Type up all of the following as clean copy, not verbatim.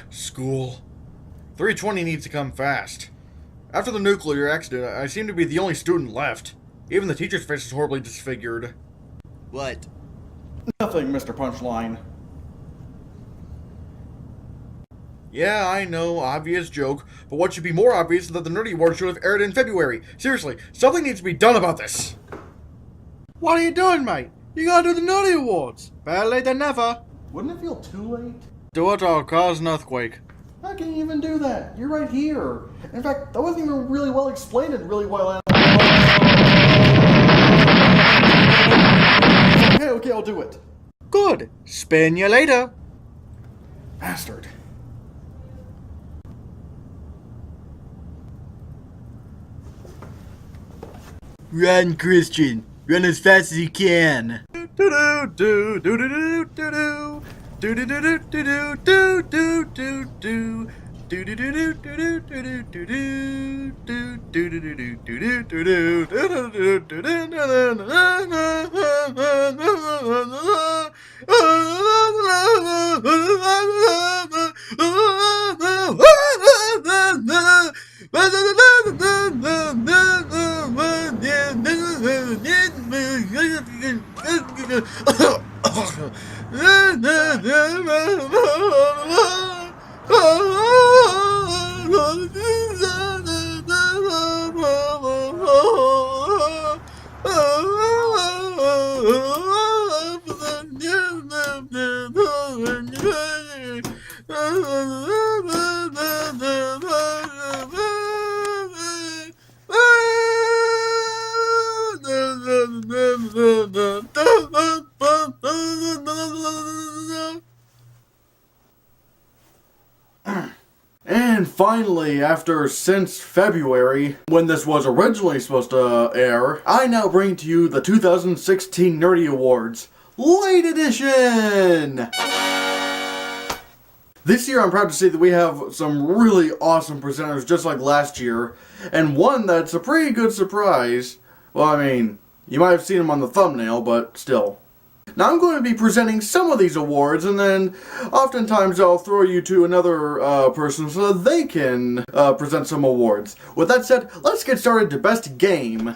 School. 320 needs to come fast. After the nuclear accident, I seem to be the only student left. Even the teacher's face is horribly disfigured. What? Nothing, Mr. Punchline. Yeah, I know, obvious joke, but what should be more obvious is that the Nerdy Award should have aired in February. Seriously, something needs to be done about this. What are you doing, mate? You gotta do the Nerdy Awards. Better late than never. Wouldn't it feel too late? Do it or cause an earthquake. I can't even do that. You're right here. In fact, that wasn't even really well explained and really well. Okay, I'll do it. Good. Spin you later. Bastard. Run, Christian. Run as fast as you can. And finally, since February, when this was originally supposed to air, I now bring to you the 2016 Nerdy Awards, Late Edition! This year I'm proud to say that we have some really awesome presenters just like last year, and one that's a pretty good surprise. Well, I mean, you might have seen him on the thumbnail, but still. Now I'm going to be presenting some of these awards, and then oftentimes I'll throw you to another person so that they can present some awards. With that said, let's get started to Best Game.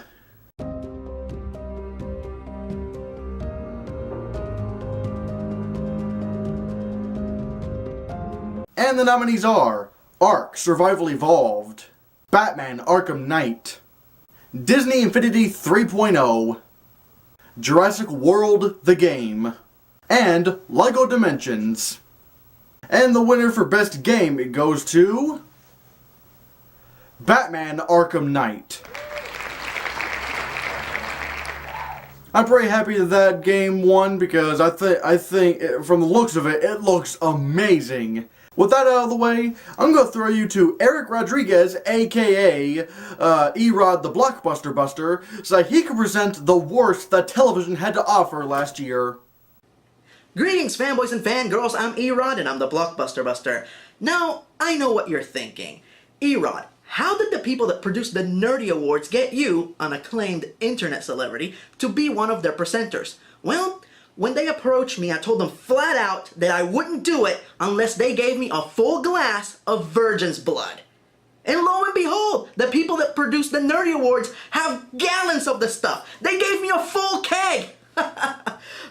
And the nominees are Ark Survival Evolved, Batman Arkham Knight, Disney Infinity 3.0, Jurassic World the Game, and LEGO Dimensions. And the winner for Best Game, it goes to Batman Arkham Knight. I'm pretty happy that game won because I think from the looks of it, it looks amazing. With that out of the way, I'm going to throw you to Eric Rodriguez, aka E-Rod the Blockbuster Buster, so that he can present the worst that television had to offer last year. Greetings, fanboys and fangirls. I'm E-Rod and I'm the Blockbuster Buster. Now, I know what you're thinking. E-Rod, how did the people that produced the Nerdy Awards get you, an acclaimed internet celebrity, to be one of their presenters? Well, when they approached me, I told them flat out that I wouldn't do it unless they gave me a full glass of virgin's blood. And lo and behold, the people that produced the Nerdy Awards have gallons of the stuff. They gave me a full keg.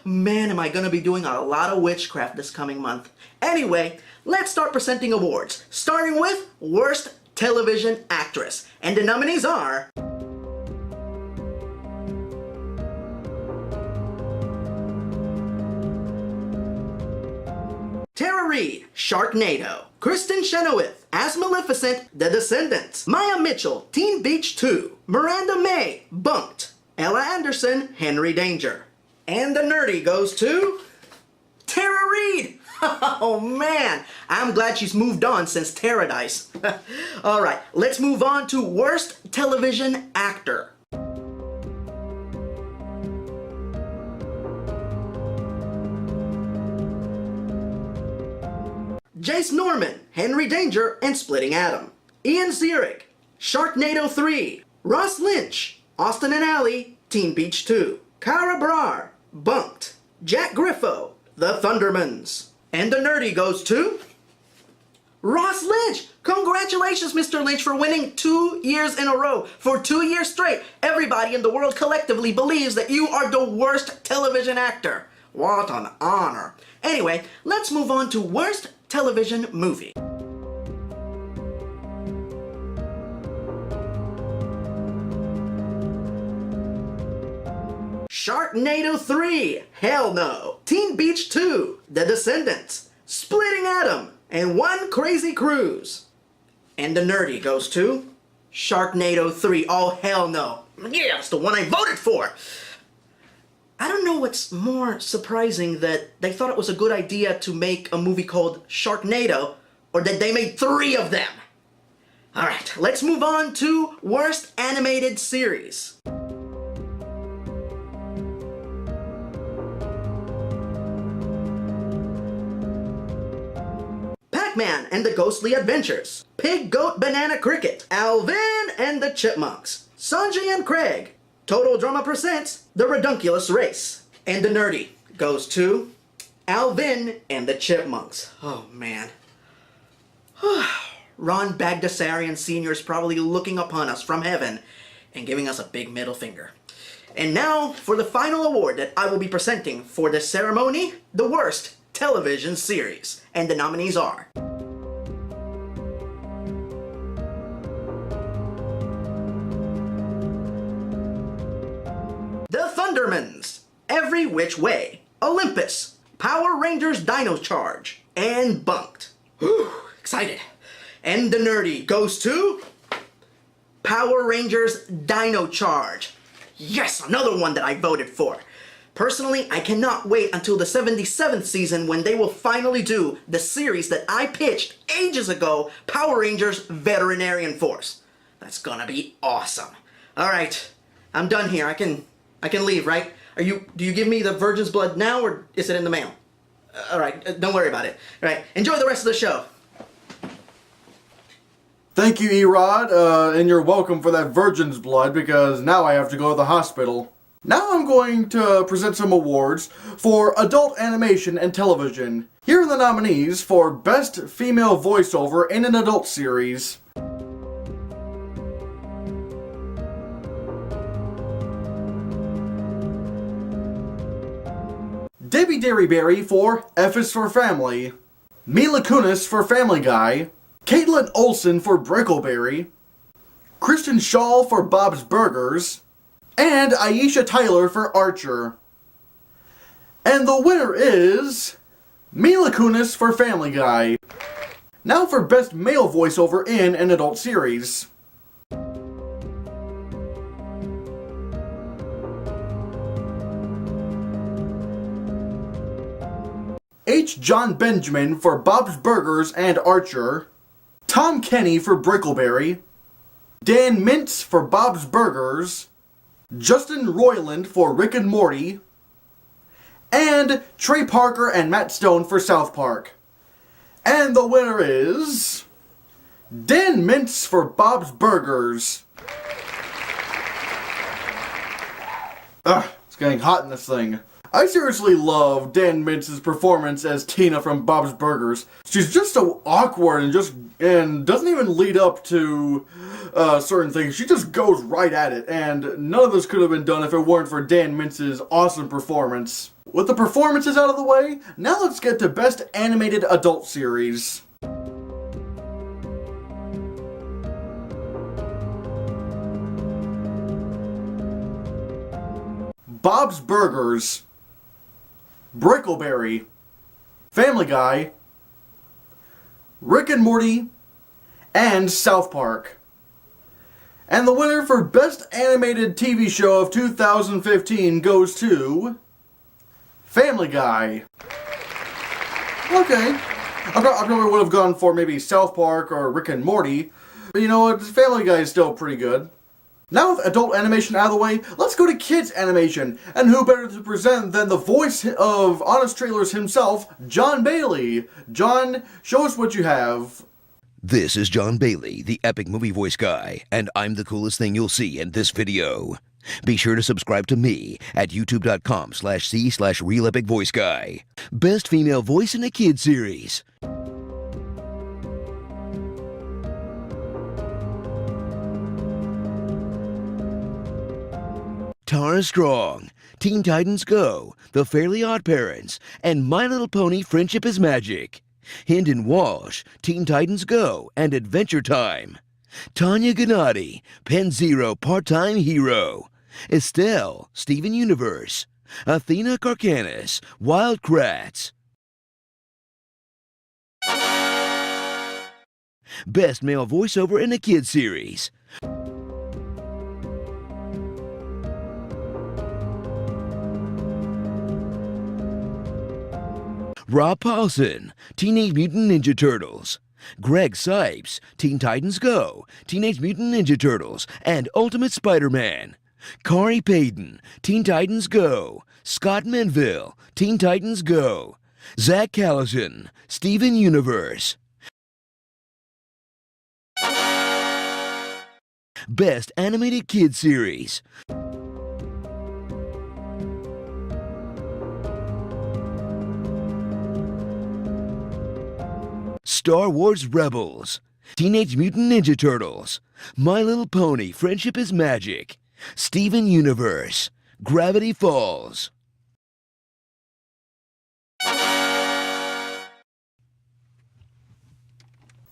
Man, am I gonna be doing a lot of witchcraft this coming month. Anyway, let's start presenting awards, starting with Worst Television Actress. And the nominees are Tara Reid, Sharknado. Kristen Chenoweth, as Maleficent, The Descendants. Maya Mitchell, Teen Beach 2. Miranda May, Bunked. Ella Anderson, Henry Danger. And the nerdy goes to Tara Reid. Oh man, I'm glad she's moved on since Paradise. Alright, let's move on to Worst Television Actor. Jace Norman, Henry Danger, and Splitting Atom. Ian Zierick, Sharknado 3. Ross Lynch, Austin and Ally, Teen Beach 2. Cara Brar, Bunked. Jack Griffo, The Thundermans. And the nerdy goes to Ross Lynch! Congratulations, Mr. Lynch, for winning 2 years in a row. For 2 years straight, everybody in the world collectively believes that you are the worst television actor. What an honor. Anyway, let's move on to worst television movie. Sharknado 3, hell no. Teen Beach 2, The Descendants, Splitting Atom, and One Crazy Cruise. And the nerdy goes to Sharknado 3, oh hell no. Yeah, that's the one I voted for. I don't know what's more surprising, that they thought it was a good idea to make a movie called Sharknado, or that they made 3 of them. Alright, let's move on to worst animated series. Pac-Man and the Ghostly Adventures, Pig, Goat, Banana, Cricket, Alvin and the Chipmunks, Sanjay and Craig, Total Drama Presents The Redunculous Race. And the nerdy goes to Alvin and the Chipmunks. Oh man. Ron Bagdasarian Sr. is probably looking upon us from heaven and giving us a big middle finger. And now for the final award that I will be presenting for this ceremony, the worst television series. And the nominees are The Thundermans, Every Which Way, Olympus, Power Rangers Dino Charge, and Bunked. Whew, excited. And the nerdy goes to Power Rangers Dino Charge. Yes, another one that I voted for. Personally, I cannot wait until the 77th season when they will finally do the series that I pitched ages ago, Power Rangers Veterinarian Force. That's gonna be awesome. Alright, I'm done here. I can leave, right? Do you give me the virgin's blood now, or is it in the mail? Alright, don't worry about it. Alright, enjoy the rest of the show. Thank you, Erod, and you're welcome for that virgin's blood, because now I have to go to the hospital. Now I'm going to present some awards for adult animation and television. Here are the nominees for Best Female Voiceover in an Adult Series. Debbie Derryberry for F is for Family, Mila Kunis for Family Guy, Caitlin Olsen for Brickleberry, Kristen Shaw for Bob's Burgers, and Aisha Tyler for Archer. And the winner is Mila Kunis for Family Guy. Now for Best Male Voiceover in an Adult Series. H. John Benjamin for Bob's Burgers and Archer, Tom Kenny for Brickleberry, Dan Mintz for Bob's Burgers, Justin Roiland for Rick and Morty, and Trey Parker and Matt Stone for South Park. And the winner is Dan Mintz for Bob's Burgers. It's getting hot in this thing. I seriously love Dan Mintz's performance as Tina from Bob's Burgers. She's just so awkward and doesn't even lead up to certain things. She just goes right at it, and none of this could have been done if it weren't for Dan Mintz's awesome performance. With the performances out of the way, now let's get to Best Animated Adult Series. Bob's Burgers, Brickleberry, Family Guy, Rick and Morty, and South Park. And the winner for Best Animated TV Show of 2015 goes to Family Guy. Okay. I probably would have gone for maybe South Park or Rick and Morty, but you know what, Family Guy is still pretty good. Now with adult animation out of the way, let's go to kids animation. And who better to present than the voice of Honest Trailers himself, John Bailey. John, show us what you have. This is John Bailey, the epic movie voice guy, and I'm the coolest thing you'll see in this video. Be sure to subscribe to me at youtube.com/c/realepicvoiceguy. Best female voice in a kid series. Tara Strong, Teen Titans Go, The Fairly Odd Parents, and My Little Pony Friendship is Magic. Hendon Walsh, Teen Titans Go, and Adventure Time. Tanya Gennady, Pen Zero Part-Time Hero. Estelle, Steven Universe. Athena Karkanis, Wild Kratts. Best Male Voiceover in a Kids Series. Rob Paulson, Teenage Mutant Ninja Turtles. Greg Sipes, Teen Titans Go, Teenage Mutant Ninja Turtles, and Ultimate Spider-Man. Kari Payton, Teen Titans Go. Scott Menville, Teen Titans Go. Zach Callison, Steven Universe. Best Animated Kids Series. Star Wars Rebels, Teenage Mutant Ninja Turtles, My Little Pony Friendship is Magic, Steven Universe, Gravity Falls.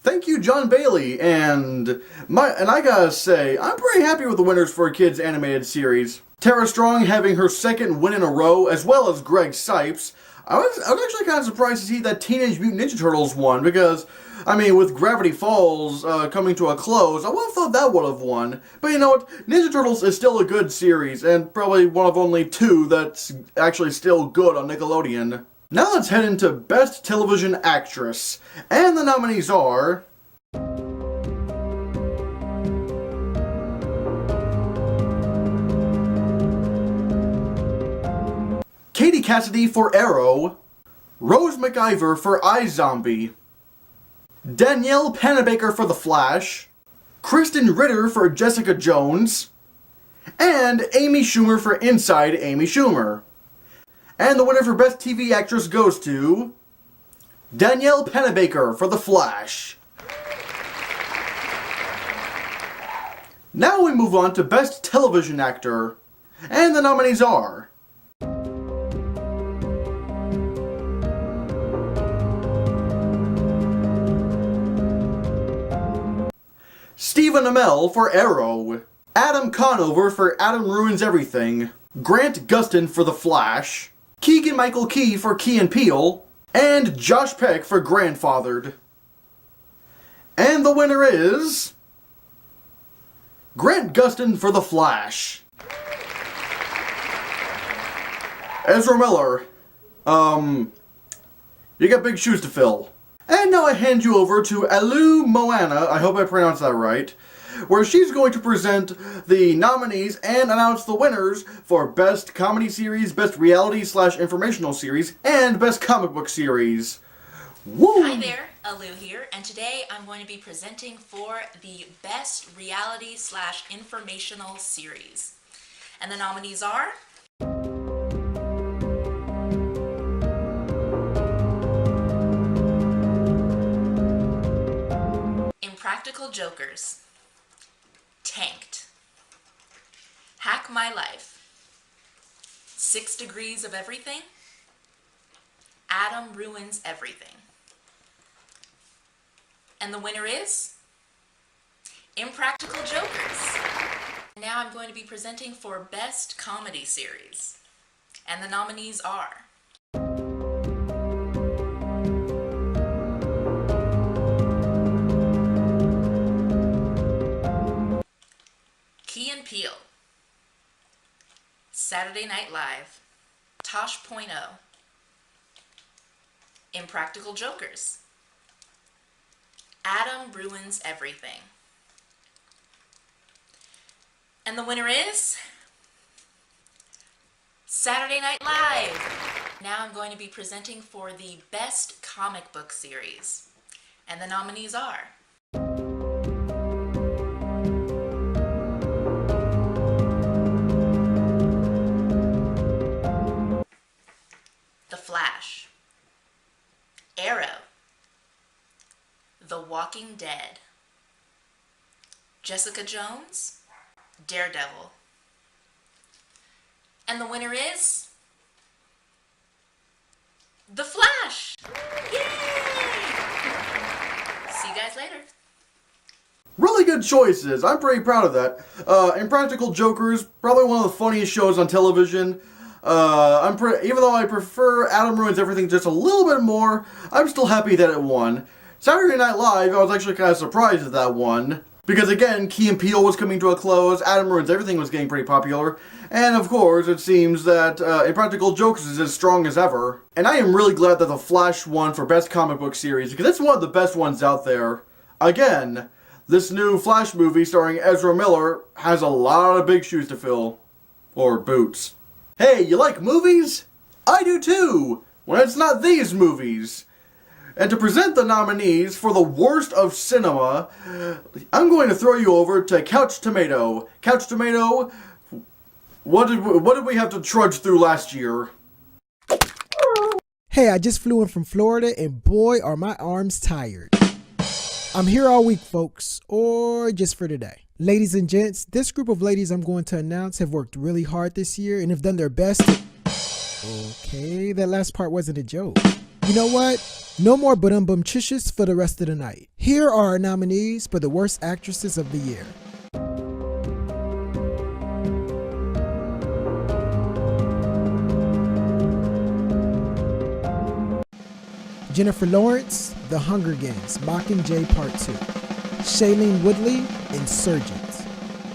Thank you, John Bailey, and I gotta say, I'm pretty happy with the winners for a kids animated series. Tara Strong having her second win in a row, as well as Greg Sipes. I was actually kind of surprised to see that Teenage Mutant Ninja Turtles won, because, I mean, with Gravity Falls coming to a close, I would have thought that would have won. But you know what? Ninja Turtles is still a good series, and probably one of only two that's actually still good on Nickelodeon. Now let's head into Best Television Actress, and the nominees are... Katie Cassidy for Arrow, Rose McIver for iZombie, Danielle Panabaker for The Flash, Kristen Ritter for Jessica Jones, and Amy Schumer for Inside Amy Schumer. And the winner for Best TV Actress goes to Danielle Panabaker for The Flash. Now we move on to Best Television Actor, and the nominees are... Stephen Amell for Arrow, Adam Conover for Adam Ruins Everything, Grant Gustin for The Flash, Keegan-Michael Key for Key and Peele, and Josh Peck for Grandfathered. And the winner is... Grant Gustin for The Flash. Ezra Miller, you got big shoes to fill. And now I hand you over to Alu Moana, I hope I pronounced that right, where she's going to present the nominees and announce the winners for Best Comedy Series, Best Reality/Informational Series, and Best Comic Book Series. Woo! Hi there, Alu here, and today I'm going to be presenting for the Best Reality/Informational Series. And the nominees are... Impractical Jokers, Tanked, Hack My Life, 6 Degrees of Everything, Adam Ruins Everything. And the winner is Impractical Jokers. Now I'm going to be presenting for Best Comedy Series. And the nominees are Key and Peele, Saturday Night Live, Tosh.0, Impractical Jokers, Adam Ruins Everything. And the winner is Saturday Night Live. Now I'm going to be presenting for the Best Comic Book Series. And the nominees are The Flash, Arrow, The Walking Dead, Jessica Jones, Daredevil, And the winner is The Flash. Yay! See you guys later. Really good choices. I'm pretty proud of that. Impractical Jokers, probably one of the funniest shows on television. Even though I prefer Adam Ruins Everything just a little bit more, I'm still happy that it won. Saturday Night Live, I was actually kind of surprised at that one. Because again, Key and Peele was coming to a close, Adam Ruins Everything was getting pretty popular, and of course, it seems that Impractical Jokers is as strong as ever. And I am really glad that The Flash won for Best Comic Book Series, because it's one of the best ones out there. Again, this new Flash movie starring Ezra Miller has a lot of big shoes to fill. Or boots. Hey, you like movies? I do too! When it's not these movies. And to present the nominees for the worst of cinema, I'm going to throw you over to Couch Tomato. Couch Tomato, what did we have to trudge through last year? Hey, I just flew in from Florida and boy are my arms tired. I'm here all week, folks, or just for today. Ladies and gents, this group of ladies I'm going to announce have worked really hard this year and have done their best to... Okay, that last part wasn't a joke. You know what? No more bum-chishis for the rest of the night. Here are our nominees for the worst actresses of the year. Jennifer Lawrence, The Hunger Games, Mockingjay Part 2. Shailene Woodley, Insurgent.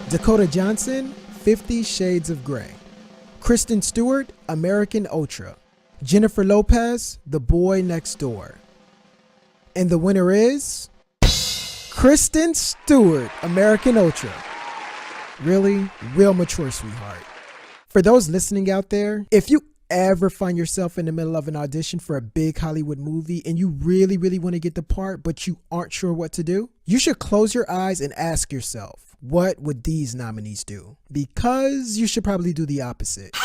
Dakota Johnson, 50 Shades of Grey. Kristen Stewart, American Ultra. Jennifer Lopez, The Boy Next Door. And the winner is... Kristen Stewart, American Ultra. Really? Real mature, sweetheart. For those listening out there, if you ever find yourself in the middle of an audition for a big Hollywood movie and you really want to get the part, but you aren't sure what to do, you should close your eyes and ask yourself, what would these nominees do? Because you should probably do the opposite.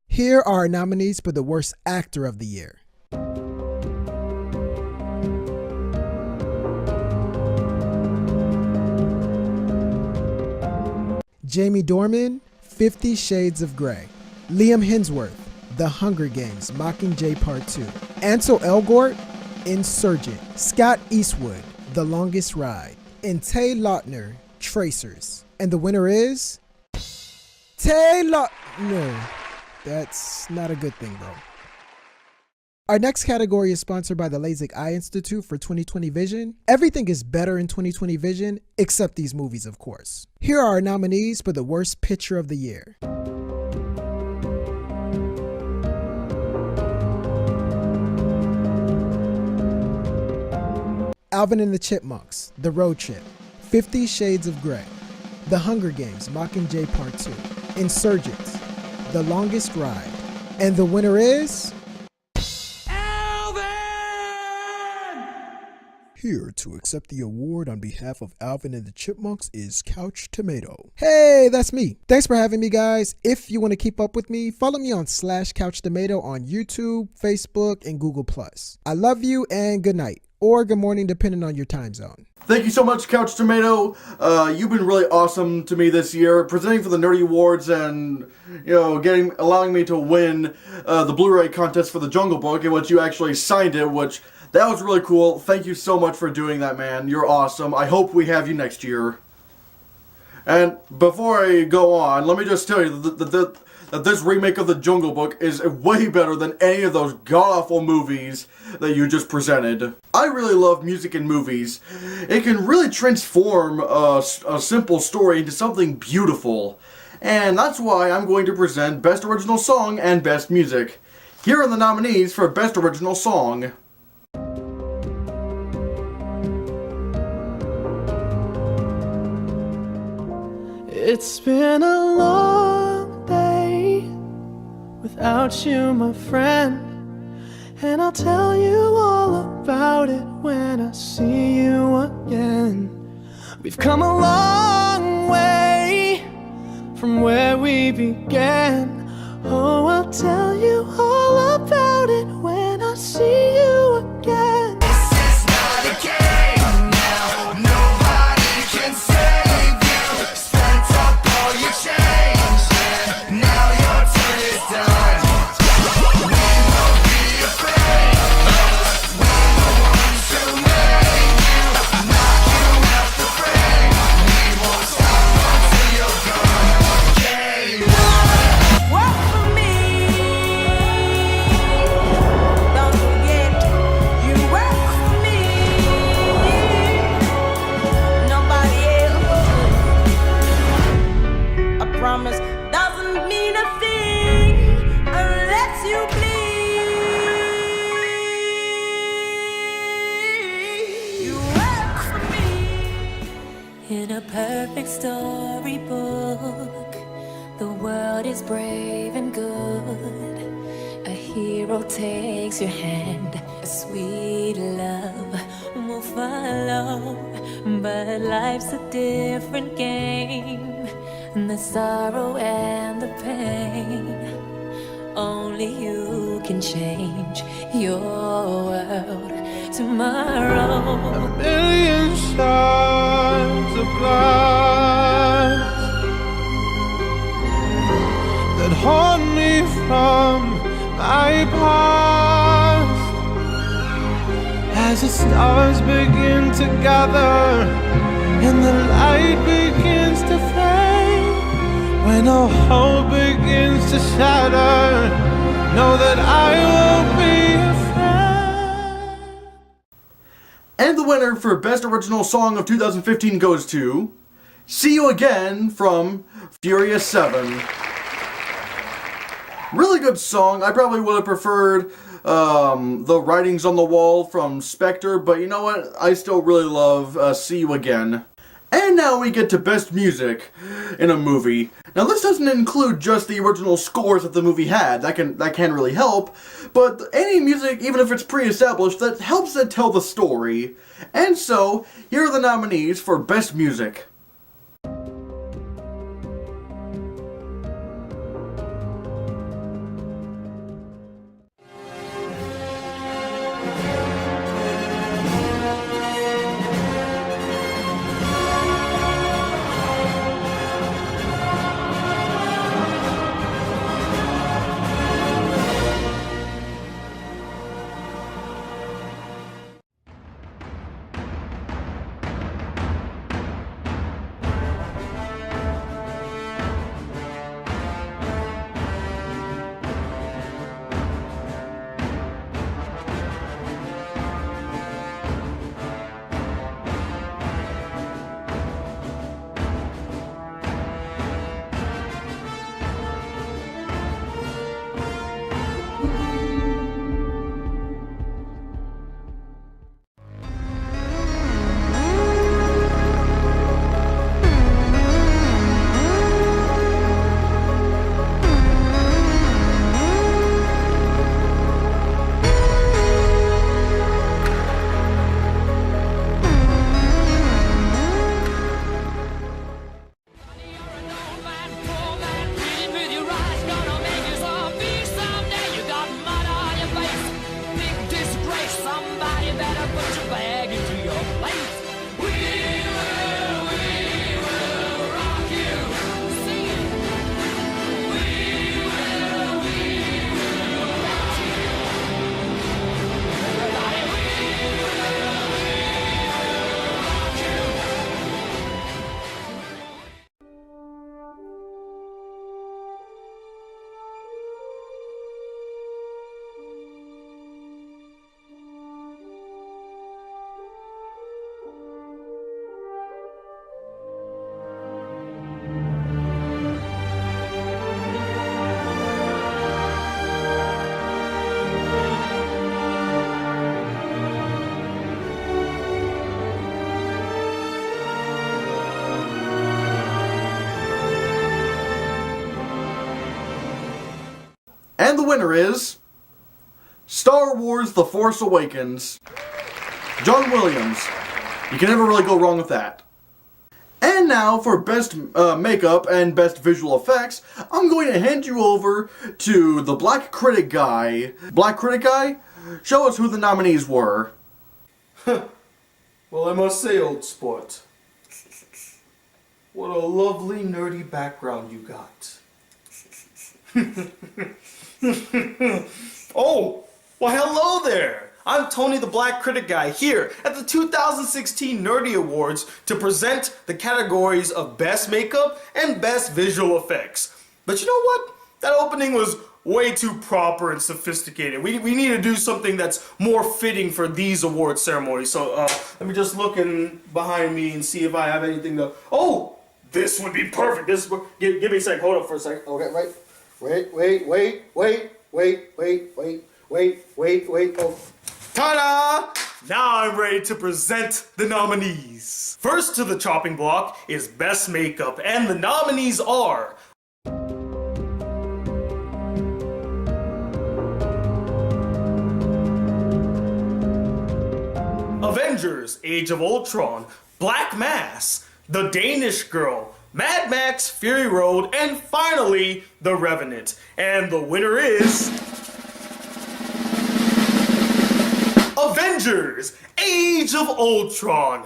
Here are our nominees for the worst actor of the year. Jamie Dornan, 50 Shades of Grey. Liam Hemsworth, The Hunger Games, Mockingjay Part 2. Ansel Elgort, Insurgent. Scott Eastwood, The Longest Ride. And Tay Lautner, Tracers. And the winner is... Tay Lautner. That's not a good thing, bro. Our next category is sponsored by the LASIK Eye Institute for 2020 Vision. Everything is better in 2020 Vision, except these movies, of course. Here are our nominees for the worst picture of the year. Alvin and the Chipmunks, The Road Trip. 50 Shades of Grey. The Hunger Games, Mockingjay Part 2. Insurgents, The Longest Ride. And the winner is... Alvin! Here to accept the award on behalf of Alvin and the Chipmunks is Couch Tomato. Hey, that's me. Thanks for having me, guys. If you want to keep up with me, follow me on /CouchTomato on YouTube, Facebook, and Google+. I love you and good night. Or good morning, depending on your time zone. Thank you so much, Couch Tomato. You've been really awesome to me this year, presenting for the Nerdy Awards and, allowing me to win the Blu-ray contest for the Jungle Book, in which you actually signed it, that was really cool. Thank you so much for doing that, man. You're awesome. I hope we have you next year. And before I go on, let me just tell you that this remake of the Jungle Book is way better than any of those god-awful movies that you just presented. I really love music in movies. It can really transform a simple story into something beautiful. And that's why I'm going to present Best Original Song and Best Music. Here are the nominees for Best Original Song. It's been a long day without you, my friend, and I'll tell you all about it when I see you again. We've come a long way from where we began. Oh, I'll tell you all about it when I see you again. This is not a game now. Nobody can save you. Spent up all your change, and now you're In a perfect storybook, the world is brave and good. A hero takes your hand, a sweet love will follow. But life's a different game, the sorrow and the pain. Only you can change your world tomorrow. A million shards of glass that haunt me from my past. As the stars begin to gather and the light begins to fade, when all hope begins to shatter, know that I won't be afraid. And the winner for Best Original Song of 2015 goes to See You Again from Furious 7. Really good song. I probably would have preferred The Writings on the Wall from Spectre, but you know what? I still really love See You Again. And now we get to Best Music in a movie. Now this doesn't include just the original scores that the movie had. That can really help. But any music, even if it's pre-established, that helps it tell the story. And so, here are the nominees for Best Music. And the winner is Star Wars The Force Awakens. John Williams. You can never really go wrong with that. And now for Best Makeup and Best Visual Effects, I'm going to hand you over to the Black Critic Guy. Black Critic Guy, show us who the nominees were. Well, I must say, old sport, what a lovely nerdy background you got. Oh, well, hello there. I'm Tony the Black Critic Guy here at the 2016 Nerdy Awards to present the categories of Best Makeup and Best Visual Effects. But you know what? That opening was way too proper and sophisticated. We need to do something that's more fitting for these award ceremonies. So let me just look behind me and see if I have anything to... Oh, this would be perfect. This would... Give me a sec. Hold up for a sec. Okay, right. Wait. Oh. Ta-da! now I'm ready to present the nominees. First to the chopping block is Best Makeup, and the nominees are Avengers: Age of Ultron, Black Mass, The Danish Girl, Mad Max: Fury Road, and finally, The Revenant. And the winner is Avengers: Age of Ultron.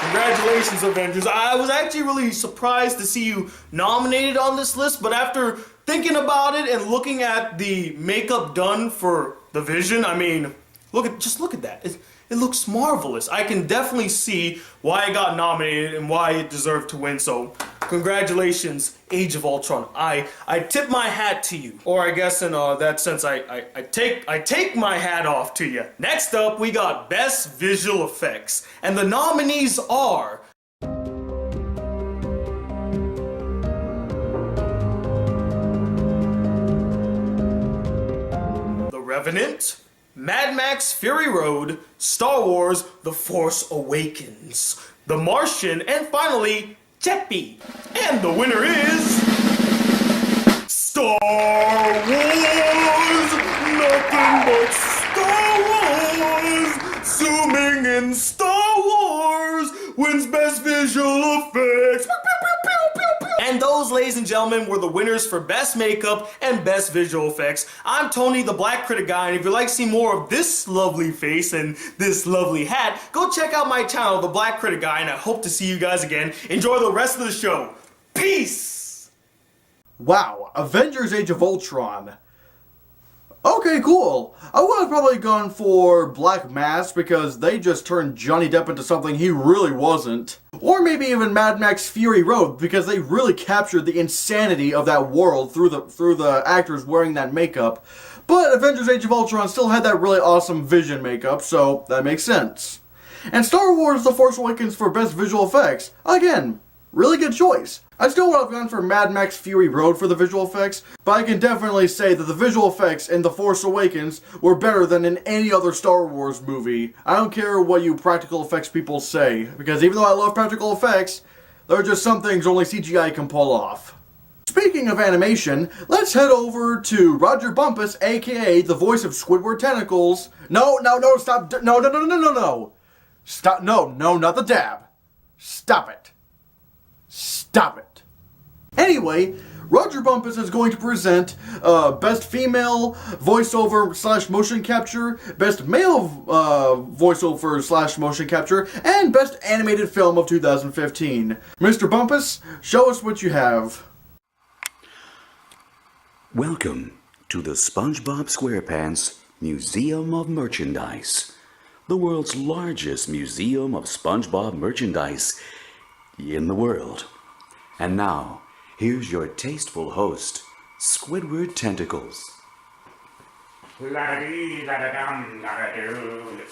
Congratulations, Avengers. I was actually really surprised to see you nominated on this list, but after thinking about it and looking at the makeup done for the Vision, I mean, just look at that. It looks marvelous. I can definitely see why it got nominated and why it deserved to win. So, congratulations, Age of Ultron. I tip my hat to you, or I guess in that sense, I take my hat off to you. Next up, we got Best Visual Effects, and the nominees are The Revenant, Mad Max: Fury Road, Star Wars: The Force Awakens, The Martian, and finally, Jeppy. And the winner is Star Wars! Nothing but Star Wars! Zooming in Star Wars wins Best Visual Effects. And those, ladies and gentlemen, were the winners for Best Makeup and Best Visual Effects. I'm Tony, the Black Critic Guy, and if you'd like to see more of this lovely face and this lovely hat, go check out my channel, the Black Critic Guy, and I hope to see you guys again. Enjoy the rest of the show. Peace! Wow, Avengers: Age of Ultron. Okay, cool. I would have probably gone for Black Mass because they just turned Johnny Depp into something he really wasn't. Or maybe even Mad Max: Fury Road because they really captured the insanity of that world through the actors wearing that makeup. But Avengers: Age of Ultron still had that really awesome Vision makeup, so that makes sense. And Star Wars: The Force Awakens for Best Visual Effects. Again, really good choice. I still would have gone for Mad Max: Fury Road for the visual effects, but I can definitely say that the visual effects in The Force Awakens were better than in any other Star Wars movie. I don't care what you practical effects people say, because even though I love practical effects, there are just some things only CGI can pull off. Speaking of animation, let's head over to Rodger Bumpass, aka the voice of Squidward Tentacles. No, stop, no. Stop, no, not the dab. Stop it. Stop it. Anyway, Rodger Bumpass is going to present Best Female Voiceover / Motion Capture, Best Male Voiceover / Motion Capture, and Best Animated Film of 2015. Mr. Bumpass, show us what you have. Welcome to the SpongeBob SquarePants Museum of Merchandise, the world's largest museum of SpongeBob merchandise in the world. And now, here's your tasteful host, Squidward Tentacles. La-da-dee-la-da-dum, la-da-doo.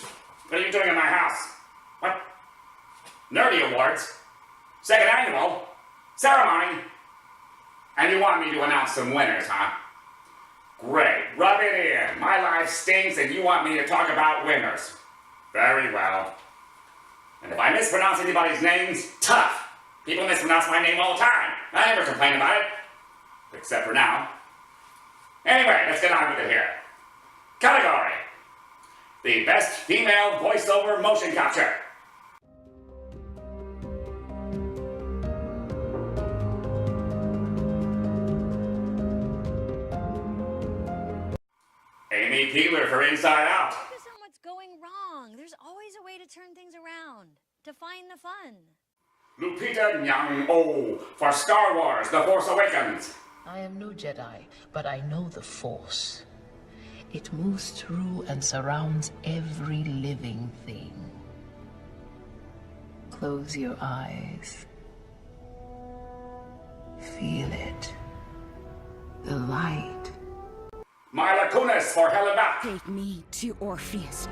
What are you doing in my house? What? Nerdy Awards? Second annual? Ceremony? And you want me to announce some winners, huh? Great, rub it in. My life stinks and you want me to talk about winners. Very well. And if I mispronounce anybody's names, tough. People mispronounce my name all the time. I never complain about it. Except for now. Anyway, let's get on with it here. Category: the Best Female Voiceover Motion Capture. Amy Peeler for Inside Out. Focus on what's going wrong. There's always a way to turn things around. To find the fun. Lupita Nyong'o for Star Wars: The Force Awakens. I am no Jedi, but I know the Force. It moves through and surrounds every living thing. Close your eyes. Feel it. The light. Mila Kunis for Hell and Back. Take me to Orpheus.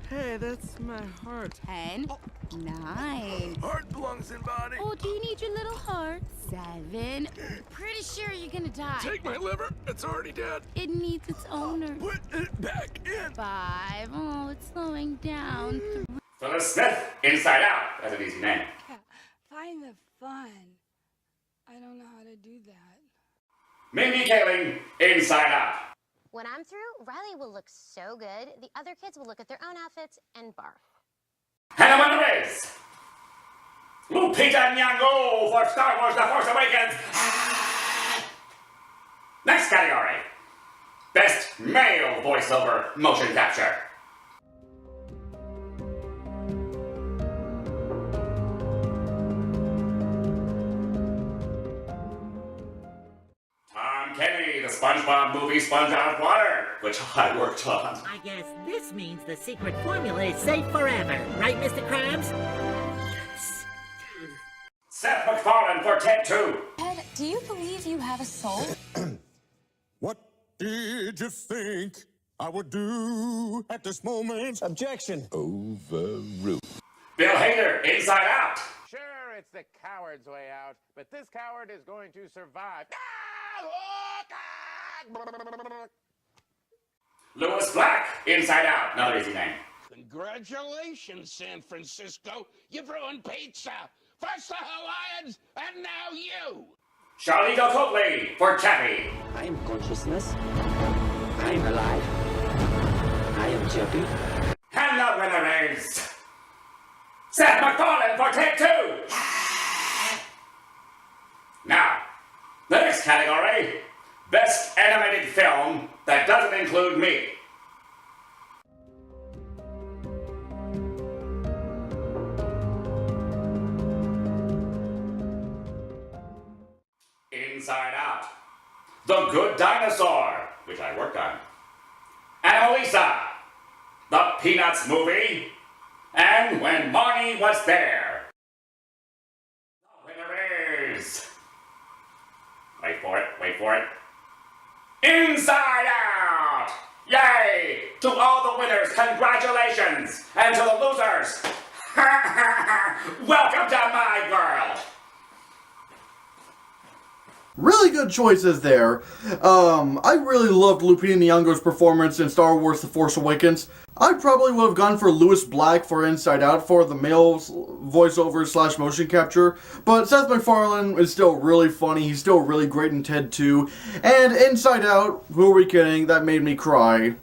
Hey, that's my heart. 10, 9. Heart belongs in body. Oh, do you need your little heart? 7. Pretty sure you're gonna die. Take my liver. It's already dead. It needs its owner. Put it back in. 5. Oh, down. Phyllis Smith, Inside Out. That's an easy name. Find the fun. I don't know how to do that. Mimi Kaling, Inside Out. When I'm through, Riley will look so good, the other kids will look at their own outfits and barf. Hannah Monterey's Lupita Nyong'o for Star Wars The Force Awakens. Next category. Best Male Voiceover Motion Capture. Tom Kenny, the SpongeBob movie Sponge Out of Water, which I worked on. I guess this means the secret formula is safe forever, right, Mr. Krabs? Seth MacFarlane for Ted 2. Ted, do you believe you have a soul? What did you think I would do at this moment? Objection. Overruled. Bill Hader, Inside Out. Sure, it's the coward's way out, but this coward is going to survive. Louis Black, Inside Out. Another easy name. Congratulations, San Francisco. You've ruined pizza. First the Hawaiians, and now you. Charlito Copley for Chappie. I am consciousness. I am alive. I am Chappie. And the winner is Seth MacFarlane for Ted 2. Now, the next category, Best Animated Film that doesn't include me. Inside Out, The Good Dinosaur, which I worked on, Anomalisa, The Peanuts Movie, and When Marnie Was There. The winner is... Wait for it. Inside Out! Yay! To all the winners, congratulations! And to the losers, welcome to my world! Really good choices there. I really loved Lupita Nyong'o's performance in Star Wars The Force Awakens. I probably would have gone for Louis Black for Inside Out for the male voiceover / motion capture, but Seth MacFarlane is still really funny, he's still really great in Ted 2, and Inside Out, who are we kidding, that made me cry.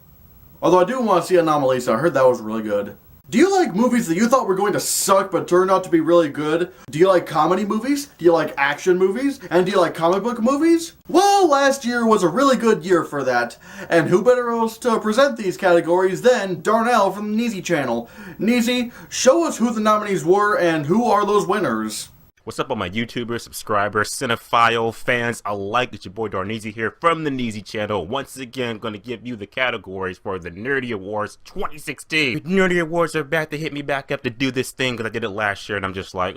Although I do want to see Anomalisa, I heard that was really good. Do you like movies that you thought were going to suck but turned out to be really good? Do you like comedy movies? Do you like action movies? And do you like comic book movies? Well, last year was a really good year for that. And who better else to present these categories than Darnell from the Neezy channel. Neezy, show us who the nominees were and who are those winners. What's up, all my YouTubers, subscribers, cinephile fans alike? It's your boy Darneezy here from the Neezy channel. Once again, going to give you the categories for the Nerdy Awards 2016. The Nerdy Awards are back to hit me back up to do this thing because I did it last year, and I'm just like,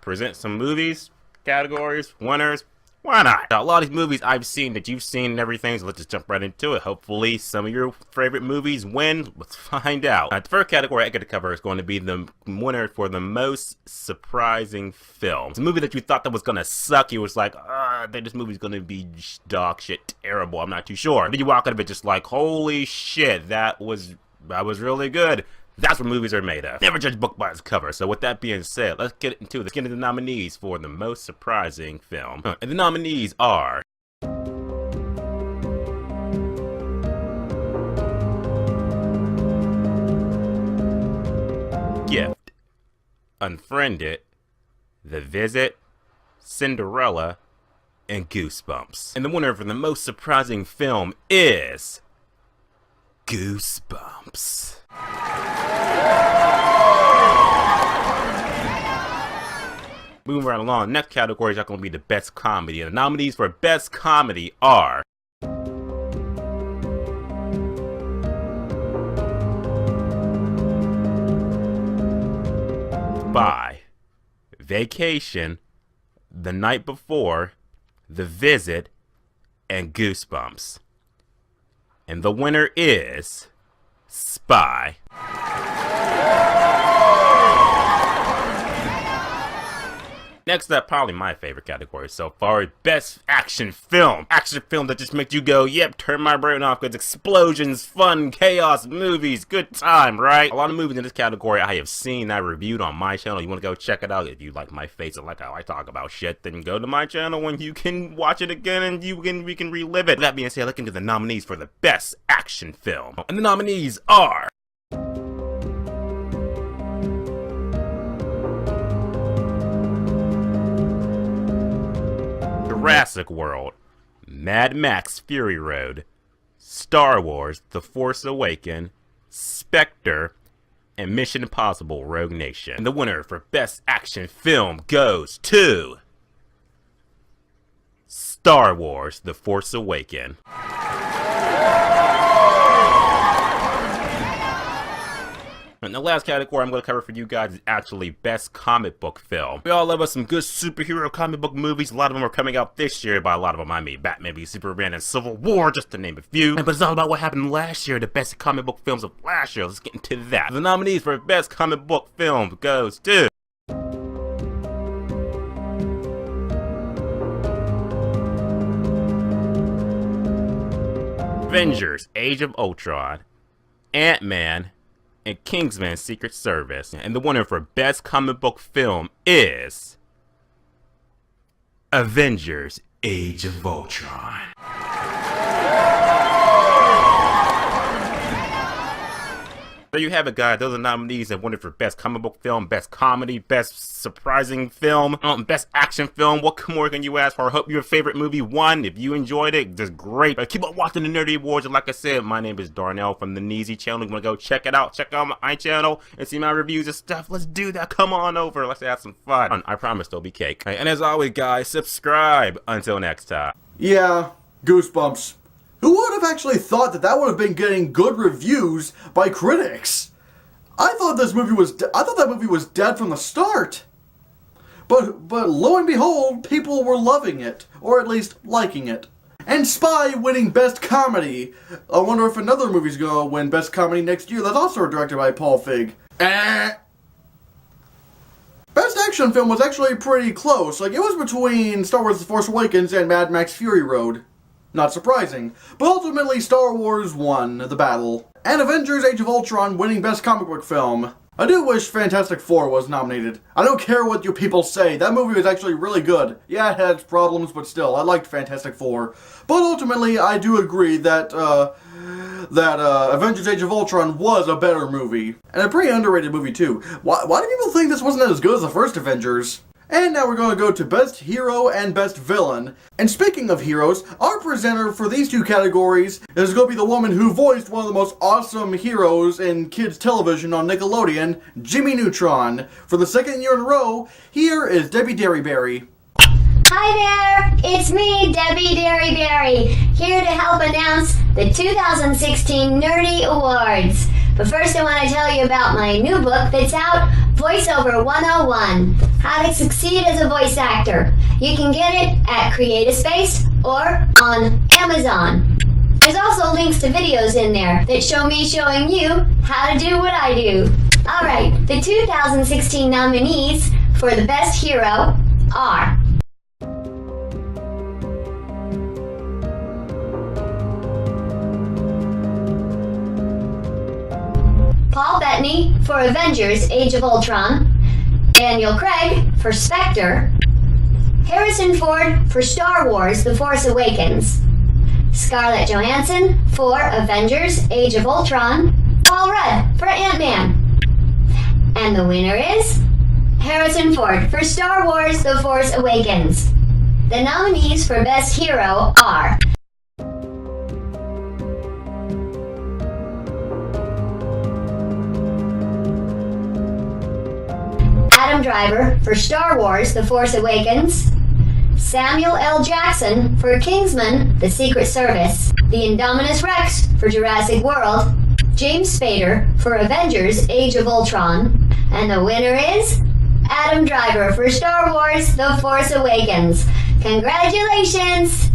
present some movies, categories, winners. Why not? Now, a lot of these movies I've seen that you've seen and everything, so let's just jump right into it. Hopefully, some of your favorite movies win. Let's find out. The first category I get to cover is going to be the winner for the most surprising film. It's a movie that you thought that was going to suck. You was like, this movie's going to be dog shit terrible. I'm not too sure. Then you walk out of it just like, holy shit, that was really good. That's what movies are made of. Never judge a book by its cover. So with that being said, let's get into the nominees for the most surprising film. And the nominees are Gift, Unfriended, The Visit, Cinderella, and Goosebumps. And the winner for the most surprising film is Goosebumps. Moving right along, next category is going to be the best comedy. And the nominees for best comedy are Spy, Vacation, The Night Before, The Visit, and Goosebumps. And the winner is Spy. Next up, probably my favorite category so far, best action film. Action film that just makes you go, yep, turn my brain off, because explosions, fun, chaos, movies, good time, right? A lot of movies in this category I have seen, I reviewed on my channel. You want to go check it out? If you like my face and like how I talk about shit, then go to my channel and you can watch it again and we can relive it. With that being said, let's get into the nominees for the best action film. And the nominees are Jurassic World, Mad Max Fury Road, Star Wars The Force Awakens, Spectre, and Mission Impossible Rogue Nation. And the winner for best action film goes to Star Wars The Force Awakens. And the last category I'm going to cover for you guys is actually best comic book film. We all love us some good superhero comic book movies. A lot of them are coming out this year. By a lot of them I mean Batman v Superman and Civil War, just to name a few. But it's all about what happened last year, the best comic book films of last year. Let's get into that. The nominees for best comic book film goes to Avengers Age of Ultron, Ant-Man, and Kingsman Secret Service. And the winner for best comic book film is Avengers Age of Ultron. There you have it, guys. Those are nominees that won it for best comic book film, best comedy, best surprising film, best action film. What more can you ask for? I hope your favorite movie won. If you enjoyed it, just great. But keep on watching the Nerdy Awards. And like I said, my name is Darnell from the Neezy channel. You want to go check it out? Check out my channel and see my reviews and stuff. Let's do that. Come on over. Let's have some fun. I promise there'll be cake. And as always, guys, subscribe. Until next time. Yeah, goosebumps. Who would have actually thought that would have been getting good reviews by critics? I thought that movie was dead from the start. But lo and behold, people were loving it, or at least liking it. And Spy winning Best Comedy. I wonder if another movie's gonna win Best Comedy next year. That's also directed by Paul Feig. Best Action Film was actually pretty close. Like, it was between Star Wars The Force Awakens and Mad Max Fury Road. Not surprising, but ultimately Star Wars won the battle. And Avengers Age of Ultron winning Best Comic Book Film. I do wish Fantastic Four was nominated. I don't care what you people say, that movie was actually really good. Yeah, it had its problems, but still, I liked Fantastic Four. But ultimately, I do agree that Avengers Age of Ultron was a better movie. And a pretty underrated movie too. Why do people think this wasn't as good as the first Avengers? And now we're going to go to Best Hero and Best Villain. And speaking of heroes, our presenter for these two categories is going to be the woman who voiced one of the most awesome heroes in kids television on Nickelodeon, Jimmy Neutron. For the second year in a row, here is Debbie Derryberry. Hi there, it's me, Debbie Derryberry, here to help announce the 2016 Nerdy Awards. But first I want to tell you about my new book that's out, Voiceover 101, How to Succeed as a Voice Actor. You can get it at CreateASpace or on Amazon. There's also links to videos in there that show me showing you how to do what I do. Alright, the 2016 nominees for the Best Hero are Paul Bettany for Avengers Age of Ultron, Daniel Craig for Spectre, Harrison Ford for Star Wars The Force Awakens, Scarlett Johansson for Avengers Age of Ultron, Paul Rudd for Ant-Man. And the winner is Harrison Ford for Star Wars The Force Awakens. The nominees for Best Hero are Adam Driver for Star Wars The Force Awakens, Samuel L. Jackson for Kingsman The Secret Service, the Indominus Rex for Jurassic World, James Spader for Avengers Age of Ultron, and the winner is Adam Driver for Star Wars The Force Awakens. Congratulations!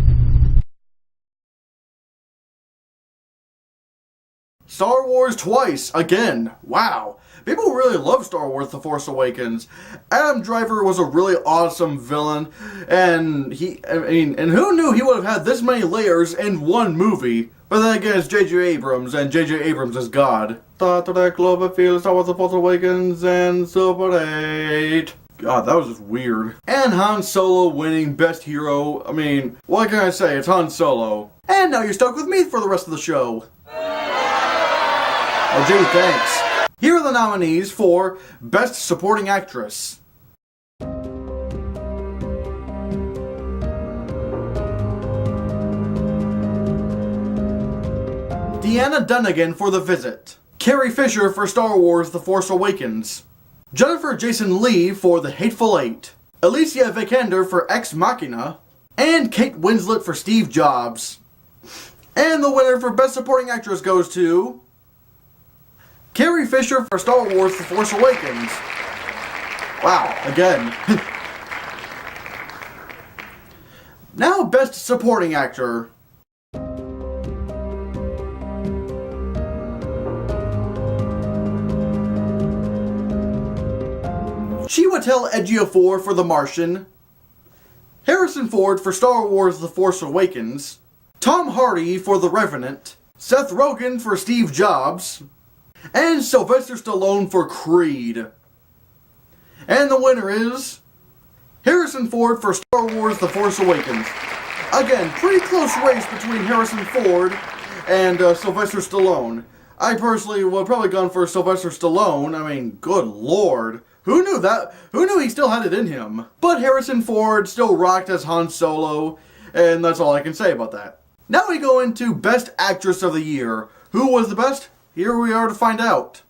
Star Wars twice, again. Wow. People really love Star Wars The Force Awakens. Adam Driver was a really awesome villain, and and who knew he would have had this many layers in one movie? But then again, it's J.J. Abrams, and J.J. Abrams is God. Thought that Cloverfield, Star Wars The Force Awakens, and Super 8. God, that was just weird. And Han Solo winning Best Hero. I mean, what can I say? It's Han Solo. And now you're stuck with me for the rest of the show. Oh, gee, thanks. Here are the nominees for Best Supporting Actress. Deanna Dunnigan for The Visit. Carrie Fisher for Star Wars The Force Awakens. Jennifer Jason Leigh for The Hateful Eight. Alicia Vikander for Ex Machina. And Kate Winslet for Steve Jobs. And the winner for Best Supporting Actress goes to Carrie Fisher for Star Wars The Force Awakens. Wow, again. Now Best Supporting Actor. Chiwetel Ejiofor for The Martian. Harrison Ford for Star Wars The Force Awakens. Tom Hardy for The Revenant. Seth Rogen for Steve Jobs. And Sylvester Stallone for Creed. And the winner is Harrison Ford for Star Wars The Force Awakens. Again, pretty close race between Harrison Ford and Sylvester Stallone. I personally would have probably gone for Sylvester Stallone. I mean, good lord. Who knew that? Who knew he still had it in him? But Harrison Ford still rocked as Han Solo, and that's all I can say about that. Now we go into Best Actress of the Year. Who was the best? Here we are to find out.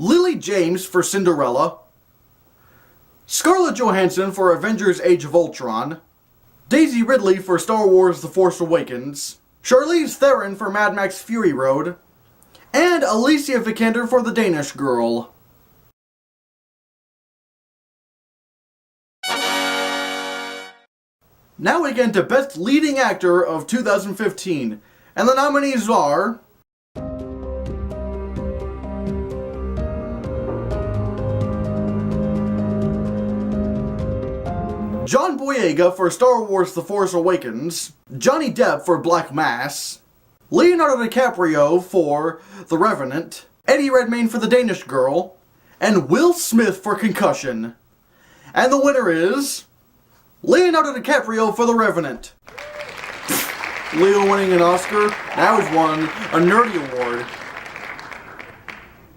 Lily James for Cinderella. Scarlett Johansson for Avengers Age of Ultron. Daisy Ridley for Star Wars The Force Awakens. Charlize Theron for Mad Max Fury Road. And Alicia Vikander for The Danish Girl. Now we get into Best Leading Actor of 2015. And the nominees are John Boyega for Star Wars The Force Awakens, Johnny Depp for Black Mass, Leonardo DiCaprio for The Revenant, Eddie Redmayne for The Danish Girl, and Will Smith for Concussion. And the winner is Leonardo DiCaprio for The Revenant. Leo winning an Oscar, now he's won a Nerdy Award.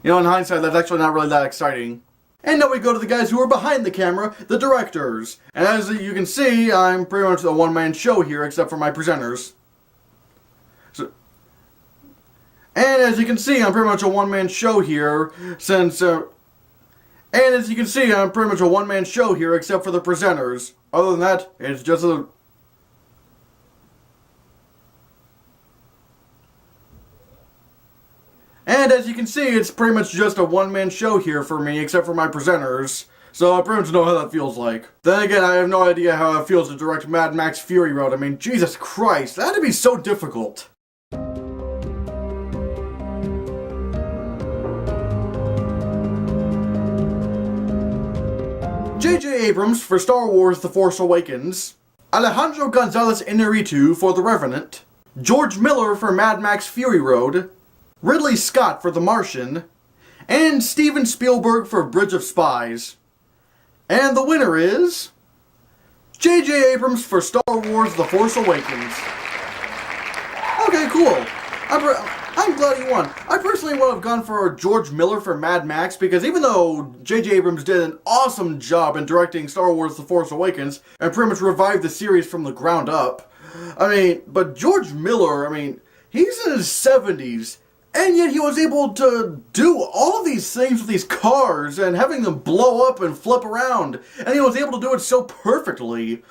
You know, in hindsight, that's actually not really that exciting. And now we go to the guys who are behind the camera, the directors. And as you can see, I'm pretty much a one-man show here, except for my presenters. And as you can see, I'm pretty much a one-man show here, except for the presenters. Other than that, it's just a... And as you can see, it's pretty much just a one-man show here for me, except for my presenters. So I pretty much know how that feels like. Then again, I have no idea how it feels to direct Mad Max Fury Road. I mean, Jesus Christ, that had to be so difficult. J.J. Abrams for Star Wars The Force Awakens. Alejandro Gonzalez Iñárritu for The Revenant. George Miller for Mad Max Fury Road. Ridley Scott for The Martian, and Steven Spielberg for Bridge of Spies. And the winner is J.J. Abrams for Star Wars The Force Awakens. Okay, cool. I'm glad he won. I personally would have gone for George Miller for Mad Max, because even though J.J. Abrams did an awesome job in directing Star Wars The Force Awakens, and pretty much revived the series from the ground up, but George Miller, he's in his 70s, and yet he was able to do all of these things with these cars and having them blow up and flip around. And he was able to do it so perfectly.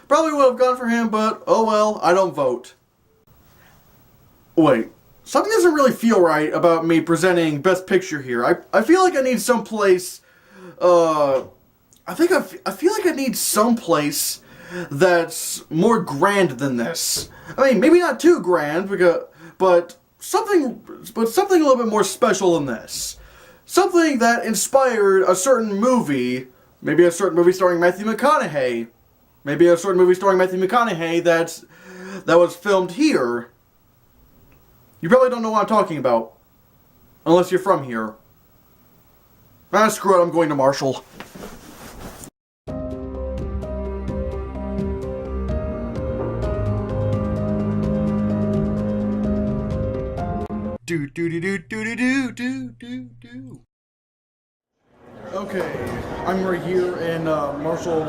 Probably would have gone for him, but oh well, I don't vote. Wait, something doesn't really feel right about me presenting Best Picture here. I feel like I need someplace, I feel like I need someplace that's more grand than this. I mean, maybe not too grand, but something a little bit more special than this. Something that inspired a certain movie, maybe a certain movie starring Matthew McConaughey, that was filmed here. You probably don't know what I'm talking about, unless you're from here. Ah, screw it, I'm going to Marshall. Okay, I'm right here in Marshall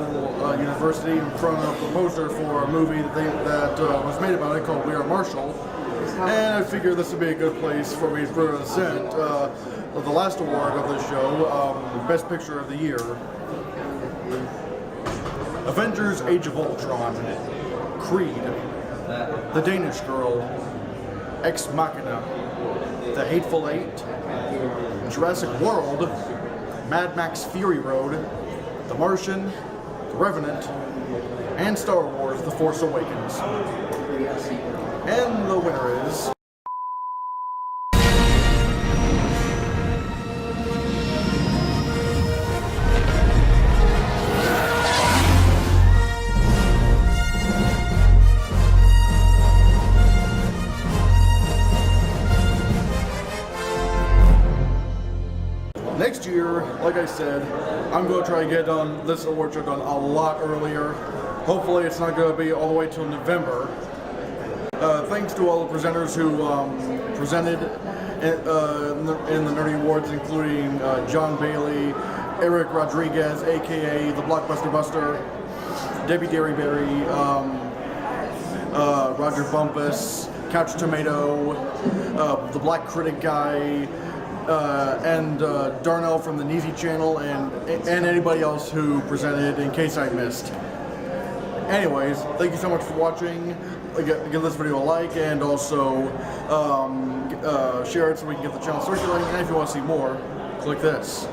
University in front of the poster for a movie that was made about it called We Are Marshall. And I figured this would be a good place for me to present the last award of the show, Best Picture of the Year. Avengers Age of Ultron, Creed, The Danish Girl, Ex Machina, The Hateful Eight, Jurassic World, Mad Max Fury Road, The Martian, The Revenant, and Star Wars The Force Awakens. And the winner is... Next year, like I said, I'm going to try to get this award show done a lot earlier. Hopefully it's not going to be all the way till November. Thanks to all the presenters who presented in the Nerdy Awards, including John Bailey, Eric Rodriguez, aka the Blockbuster Buster, Debbie Derryberry, Rodger Bumpass, Couch Tomato, the Black Critic Guy, and Darnell from the Neezy channel, and anybody else who presented in case I missed. Anyways, thank you so much for watching. Give this video a like, and also share it so we can get the channel circulating. And if you want to see more, click this.